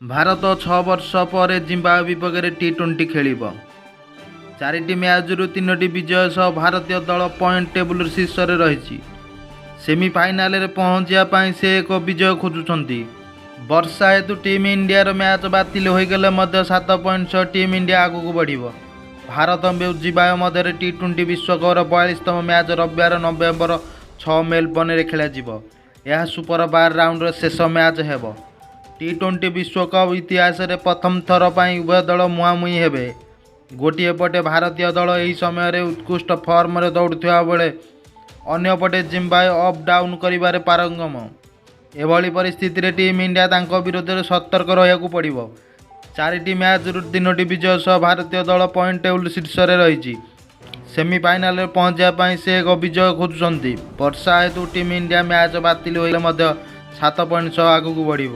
ଭାରତ 6 ବର୍ଷ ପରେ ଜିମ୍ବାୱେ ବିପକ୍ଷରେ ଟି20 ଖେଳିବ। 4ଟି ମ୍ୟାଚରୁ 3ଟି ବିଜୟ ସହ ଭାରତୀୟ ଦଳ ପଏଣ୍ଟ ଟେବୁଲ ଶୀର୍ଷରେ ରହିଛି। ସେମିଫାଇନାଲରେ ପହଞ୍ଚିବା ପାଇଁ ସେ ଏକ ବିଜୟ ଖୋଜୁଛନ୍ତି। ବର୍ଷା ହେତୁ ଟିମ୍ ଇଣ୍ଡିଆର ମ୍ୟାଚ୍ ବାତିଲ ହୋଇଗଲେ ମଧ୍ୟ 7 ପଏଣ୍ଟ ସହ ଟିମ୍ ଇଣ୍ଡିଆ ଆଗକୁ ବଢ଼ିବ। ଭାରତ ଜିମ୍ବାୱେ ମଧ୍ୟରେ ଟି20 ବିଶ୍ୱକପର 42ତମ ମ୍ୟାଚ୍ ରବିବାର ନଭେମ୍ବର 6 ମେଲବର୍ଣ୍ଣରେ ଖେଳାଯିବ। ଏହା ସୁପର 12 ରାଉଣ୍ଡର ଶେଷ ମ୍ୟାଚ୍ ହେବ। ଟି20 ବିଶ୍ୱକପ୍ ଇତିହାସରେ ପ୍ରଥମ ଥର ପାଇଁ ଉଭୟ ଦଳ ମୁହାଁମୁହିଁ ହେବେ। ଗୋଟିଏ ପଟେ ଭାରତୀୟ ଦଳ ଏହି ସମୟରେ ଉତ୍କୃଷ୍ଟ ଫର୍ମରେ ଦୌଡ଼ୁଥିବା ବେଳେ ଅନ୍ୟପଟେ ଜିମ୍ବାୱେ ଅପ୍ ଡାଉନ୍ କରିବାରେ ପାରଙ୍ଗମ। ଏଭଳି ପରିସ୍ଥିତିରେ ଟିମ୍ ଇଣ୍ଡିଆ ତାଙ୍କ ବିରୋଧରେ ସତର୍କ ରହିବାକୁ ପଡ଼ିବ। 4ଟି ମ୍ୟାଚରୁ 3ଟି ବିଜୟ ସହ ଭାରତୀୟ ଦଳ ପଏଣ୍ଟ ଟେବୁଲ ଶୀର୍ଷରେ ରହିଛି। ସେମିଫାଇନାଲରେ ପହଞ୍ଚିବା ପାଇଁ ସେ ଏକ ବିଜୟ ଖୋଜୁଛନ୍ତି। ବର୍ଷା ହେତୁ ଟିମ୍ ଇଣ୍ଡିଆ ମ୍ୟାଚ୍ ବାତିଲ ହୋଇଗଲେ ମଧ୍ୟ 7 ପଏଣ୍ଟ ସହ ଆଗକୁ ବଢ଼ିବ।